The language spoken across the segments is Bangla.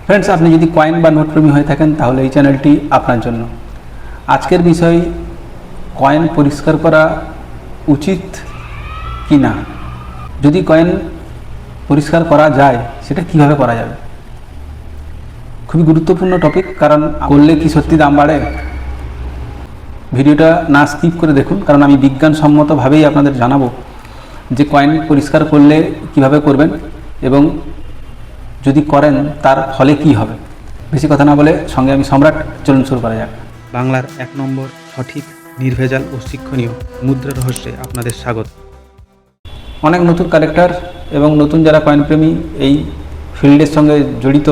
ফ্রেন্ডস, আপনি যদি কয়েন বা নোট প্রেমী হয়ে থাকেন তাহলে এই চ্যানেলটি আপনার জন্য। আজকের বিষয়, কয়েন পরিষ্কার করা উচিত কি না, যদি কয়েন পরিষ্কার করা যায় সেটা কিভাবে করা যাবে। খুবই গুরুত্বপূর্ণ টপিক, কারণ করলে কি সত্যি দাম বাড়ে। ভিডিওটা না স্কিপ করে দেখুন, কারণ আমি বিজ্ঞানসম্মতভাবেই আপনাদের জানাবো যে কয়েন পরিষ্কার করলে কিভাবে করবেন এবং যদি করেন তার ফলে কি হবে। বেশি কথা না বলে সঙ্গে আমি সম্রাট, চলুন শুরু করা যাক। বাংলার 1 নম্বর সঠিক, নির্ভেজাল ও শিক্ষণীয় মুদ্রা রহস্যে আপনাদের স্বাগত। অনেক নতুন কালেক্টর এবং নতুন যারা কয়েন প্রেমী এই ফিল্ডের সঙ্গে জড়িত,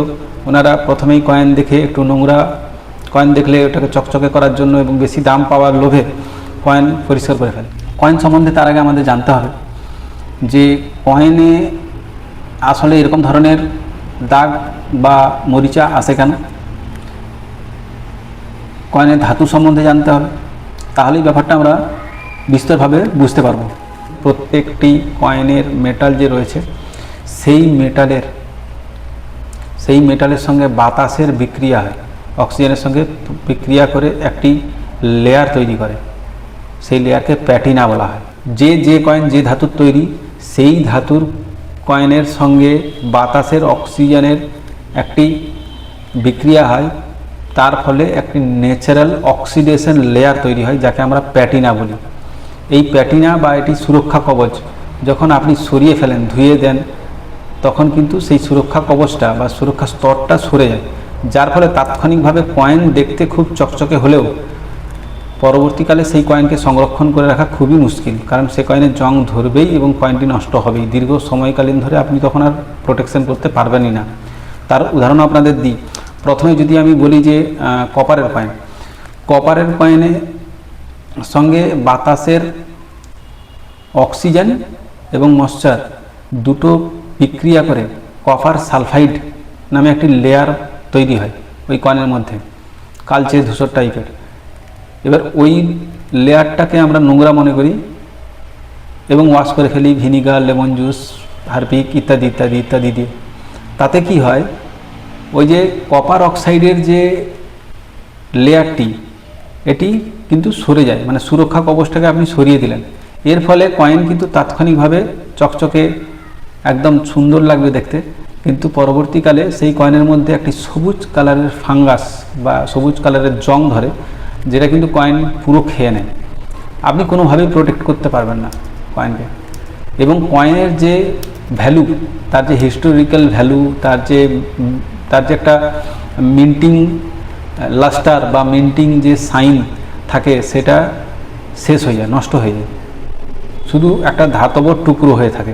ওনারা প্রথমেই কয়েন দেখে একটু নোংরা কয়েন দেখলে ওটাকে চকচকে করার জন্য এবং বেশি দাম পাওয়ার লোভে কয়েন পরিষ্কার করে ফেলে। কয়েন সম্বন্ধে তার আগে আমাদের জানতে হবে যে কয়েনে আসলে এরকম ধরনের দাগ বা মরিচা আসে কেন। কয়েনের ধাতু সম্বন্ধে জানতে হবে, তাহলেই ব্যাপারটা আমরা বিস্তরভাবে বুঝতে পারব। প্রত্যেকটি কয়েনের মেটাল যে রয়েছে সেই মেটালের সঙ্গে বাতাসের বিক্রিয়া হয়, অক্সিজেনের সঙ্গে বিক্রিয়া করে একটি লেয়ার তৈরি করে, সেই লেয়ারকে প্যাটিনা বলা হয়। যে কয়েন যে ধাতুর তৈরি, সেই ধাতুর কয়েনের সঙ্গে বাতাসের অক্সিজেনের একটি বিক্রিয়া হয়, তার ফলে একটি ন্যাচারাল অক্সিডেশন লেয়ার তৈরি হয়, যাকে আমরা প্যাটিনা বলি। এই প্যাটিনা বা এটি সুরক্ষা কবচ যখন আপনি সরিয়ে ফেলেন, ধুয়ে দেন, তখন কিন্তু সেই সুরক্ষা কবচটা বা সুরক্ষা স্তরটা সরে যায়, যার ফলে তাৎক্ষণিকভাবে কয়েন দেখতে খুব চকচকে হলেও পরবর্তীকালে সেই কয়েনকে সংরক্ষণ করে রাখা খুবই মুশকিল, কারণ সে কয়েনের জং ধরবেই এবং কয়েনটি নষ্ট হবেই। দীর্ঘ সময়কালীন ধরে আপনি তখন আর প্রোটেকশন করতে পারবেনই না। তার উদাহরণ আপনাদের দিই। প্রথমে যদি আমি বলি যে কপারের কয়েনে সঙ্গে বাতাসের অক্সিজেন এবং ময়েশ্চার দুটো বিক্রিয়া করে কপার সালফাইড নামে একটি লেয়ার তৈরি হয় ওই কয়েনের মধ্যে, কালচে ধূসর টাইপের। এবার ওই লেয়ারটাকে আমরা নোংরা মনে করি এবং ওয়াশ করে ফেলি ভিনিগার, লেমন জুস, হারপিক ইত্যাদি ইত্যাদি ইত্যাদি দিয়ে। তাতে কি হয়, ওই যে কপার অক্সাইডের যে লেয়ারটি, এটি কিন্তু সরে যায়, মানে সুরক্ষা কবচটাকে আপনি সরিয়ে দিলেন। এর ফলে কয়েন কিন্তু তাৎক্ষণিকভাবে চকচকে একদম সুন্দর লাগবে দেখতে, কিন্তু পরবর্তীকালে সেই কয়েনের মধ্যে একটি সবুজ কালারের ফাঙ্গাস বা সবুজ কালারের জং ধরে, যেটা কিন্তু কয়েন পুরো খেয়ে নেয়। আপনি কোনোভাবেই প্রোটেক্ট করতে পারবেন না কয়েনকে। এবং কয়েনের যে ভ্যালু, তার যে হিস্টোরিক্যাল ভ্যালু, তার যে একটা মিন্টিং লাস্টার বা মিন্টিং যে সাইন থাকে, সেটা শেষ হয়ে যায়, নষ্ট হয়ে যায়, শুধু একটা ধাতব টুকরো হয়ে থাকে।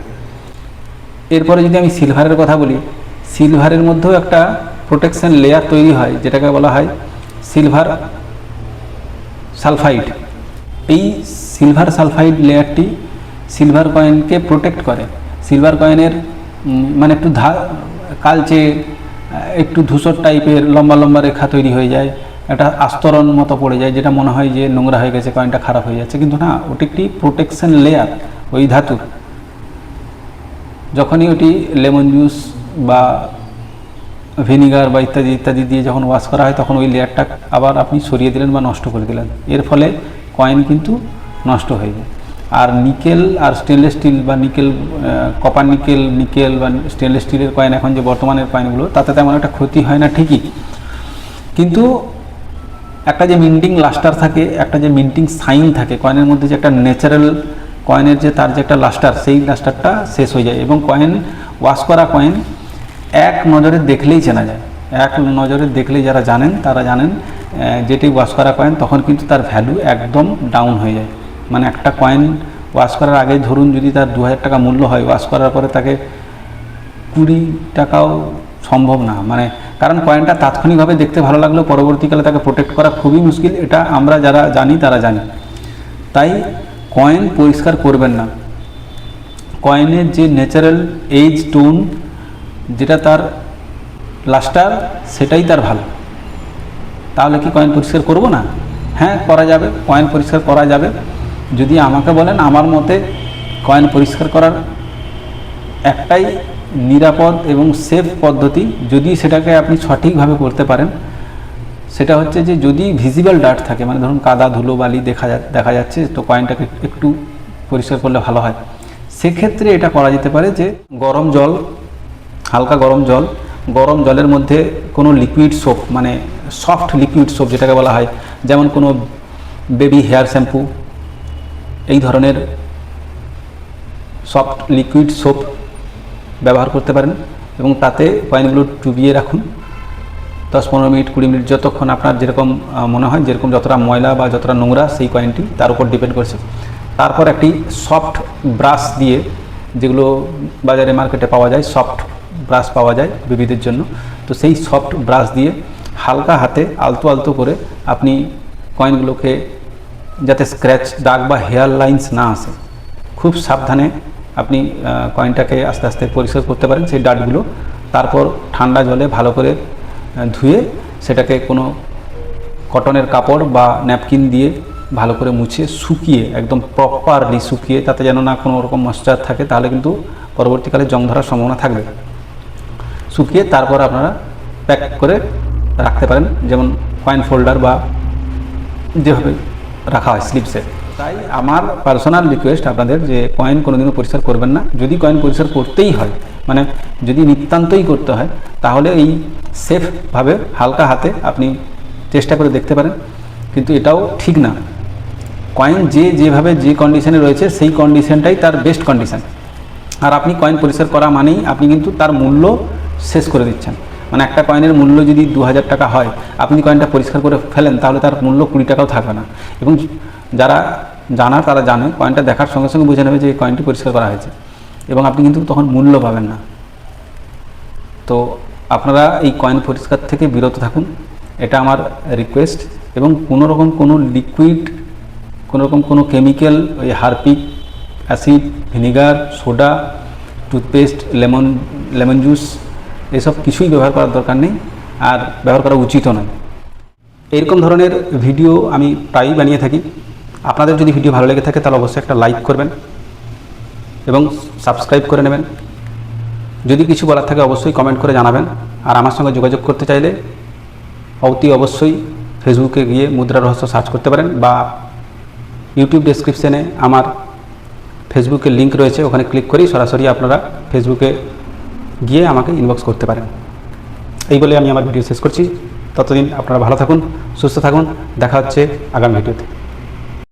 এরপরে যদি আমি সিলভারের কথা বলি, সিলভারের মধ্যেও একটা প্রোটেকশন লেয়ার তৈরি হয়, যেটাকে বলা হয় সিলভার সালফাইড। এই সিলভার সালফাইড লেয়ারটি সিলভার কয়েনকে প্রোটেক্ট করে। সিলভার কয়েনের মানে একটু কালচে, একটু ধূসর টাইপের লম্বা লম্বা রেখা তৈরি হয়ে যায়, একটা আস্তরণ মতো পড়ে যায়, যেটা মনে হয় যে নোংরা হয়ে গেছে, কয়েনটা খারাপ হয়ে যাচ্ছে, কিন্তু না, ওটি একটি প্রোটেকশন লেয়ার ওই ধাতুর। যখনই ওটি লেমন জুস বা ভিনিগার বা ইত্যাদি ইত্যাদি দিয়ে যখন ওয়াশ করা হয়, তখন ওই লেয়ারটা আবার আপনি সরিয়ে দিলেন বা নষ্ট করে দিলেন, এর ফলে কয়েন কিন্তু নষ্ট হয়ে যায়। আর নিকেল আর স্টেনলেস স্টিল বা কপার নিকেল বা স্টেনলেস স্টিলের কয়েন, এখন যে বর্তমানের কয়েনগুলো, তাতে তেমন একটা ক্ষতি হয় না ঠিকই, কিন্তু একটা যে মিন্টিং লাস্টার থাকে, একটা যে মিন্টিং সাইন থাকে কয়েনের মধ্যে, যে একটা ন্যাচারাল কয়েনের যে তার যে একটা লাস্টার, সেই লাস্টারটা শেষ হয়ে যায়। এবং কয়েন ওয়াশ করা কয়েন এক নজরে দেখলেই চেনা যায়। এক নজরে দেখলেই যারা জানেন তারা জানেন যেটি ওয়াশ করা কয়েন, তখন কিন্তু তার ভ্যালু একদম ডাউন হয়ে যায়। মানে একটা কয়েন ওয়াশ করার আগে ধরুন যদি তার 2000 টাকা মূল্য হয়, ওয়াশ করার পরে তাকে 20 টাকাও সম্ভব না, মানে কারণ কয়েনটা তাৎক্ষণিকভাবে দেখতে ভালো লাগলেও পরবর্তীকালে তাকে প্রোটেক্ট করা খুবই মুশকিল। এটা আমরা যারা জানি তারা জানি। তাই কয়েন পরিষ্কার করবেন না। কয়েনের যে ন্যাচারাল এজ টোন, যেটা তার লাস্টার, সেটাই তার ভালো। তাহলে কি কয়েন পরিষ্কার করব না? হ্যাঁ, করা যাবে, কয়েন পরিষ্কার করা যাবে। যদি আমাকে বলেন, আমার মতে কয়েন পরিষ্কার করার একটাই নিরাপদ এবং সেফ পদ্ধতি, যদি সেটাকে আপনি সঠিকভাবে করতে পারেন, সেটা হচ্ছে যে যদি ভিজিবল ডার্ট থাকে, মানে ধরুন কাদা ধুলো বালি দেখা যাচ্ছে, তো কয়েনটাকে একটু পরিষ্কার করলে ভালো হয়। সেক্ষেত্রে এটা করা যেতে পারে যে গরম জল, হালকা গরম জলের মধ্যে কোনো লিকুইড সোপ, মানে সফট লিকুইড সোপ যেটাকে বলা হয়, যেমন কোনো বেবি হেয়ার শ্যাম্পু, এই ধরনের সফট লিকুইড সোপ ব্যবহার করতে পারেন এবং তাতে কয়েনগুলো ডুবিয়ে রাখুন 10-15 মিনিট 20 মিনিট, যতক্ষণ আপনার যেরকম মনে হয়, যেরকম যতটা ময়লা বা যতটা নোংরা সেই কয়েনটি তার উপর ডিপেন্ড করছে। তারপর একটি সফট ব্রাশ দিয়ে, যেগুলো বাজারে মার্কেটে পাওয়া যায়, সফট ব্রাশ পাওয়া যায় বেবিদের জন্য, তো সেই সফট ব্রাশ দিয়ে হালকা হাতে আলতো করে আপনি কয়েনগুলোকে, যাতে স্ক্র্যাচ দাগ বা হেয়ার লাইন্স না আসে, খুব সাবধানে আপনি কয়েনটাকে আস্তে আস্তে পরিষ্কার করতে পারেন সেই ডাটগুলো। তারপর ঠান্ডা জলে ভালো করে ধুয়ে সেটাকে কোনো কটনের কাপড় বা ন্যাপকিন দিয়ে ভালো করে মুছে শুকিয়ে, একদম প্রপারলি শুকিয়ে, তাতে যেন না কোনো রকম ময়েশ্চার থাকে, তাহলে কিন্তু পরবর্তীকালে জং ধরার সম্ভাবনা থাকবে। শুকিয়ে তারপর আপনারা প্যাক করে রাখতে পারেন, যেমন কয়েন ফোল্ডার বা যেভাবে রাখা হয় স্লিপসে। তাই আমার পার্সোনাল রিকোয়েস্ট আপনাদের, যে কয়েন কোনোদিনও পরিষ্কার করবেন না। যদি কয়েন পরিষ্কার করতেই হয়, মানে যদি নিতান্তই করতে হয়, তাহলে এই সেফভাবে হালকা হাতে আপনি চেষ্টা করে দেখতে পারেন। কিন্তু এটাও ঠিক না, কয়েন যেভাবে যে কন্ডিশনে রয়েছে সেই কন্ডিশনটাই তার বেস্ট কন্ডিশন। আর আপনি কয়েন পরিষ্কার করা মানেই আপনি কিন্তু তার মূল্য শেষ করে দিচ্ছেন। মানে একটা কয়েনের মূল্য যদি 2000 টাকা হয়, আপনি কয়েনটা পরিষ্কার করে ফেলেন, তাহলে তার মূল্য 20 টাকাও থাকবে না। এবং যারা জানার তারা জানে, কয়েনটা দেখার সঙ্গে সঙ্গে বুঝে নেবে যে এই কয়েনটি পরিষ্কার করা হয়েছে, এবং আপনি কিন্তু তখন মূল্য পাবেন না। তো আপনারা এই কয়েন পরিষ্কার থেকে বিরত থাকুন, এটা আমার রিকোয়েস্ট। এবং কোনো লিকুইড, কোনো কেমিক্যাল, ওই Harpic, acid, vinegar, soda, toothpaste, lemon juice, এসব কিছুই ব্যবহার করার দরকার নেই, আর ব্যবহার করা উচিতও নয়। এইরকম ধরনের ভিডিও আমি প্রায়ই বানিয়ে থাকি। আপনাদের যদি ভিডিও ভালো লেগে থাকে তাহলে অবশ্যই একটা লাইক করবেন এবং সাবস্ক্রাইব করে নেবেন। যদি কিছু বলার থাকে অবশ্যই কমেন্ট করে জানাবেন। আর আমার সঙ্গে যোগাযোগ করতে চাইলে অতি অবশ্যই ফেসবুকে গিয়ে মুদ্রা রহস্য সার্চ করতে পারেন, বা ইউটিউব ডেসক্রিপশানে আমার ফেসবুকের লিঙ্ক রয়েছে, ওখানে ক্লিক করেই সরাসরি আপনারা ফেসবুকে গিয়ে আমাকে ইনবক্স করতে পারেন। এই বলে আমি আমার ভিডিও শেষ করছি। ততদিন আপনারা ভালো থাকুন, সুস্থ থাকুন, দেখা হচ্ছে আগামী ভিডিওতে।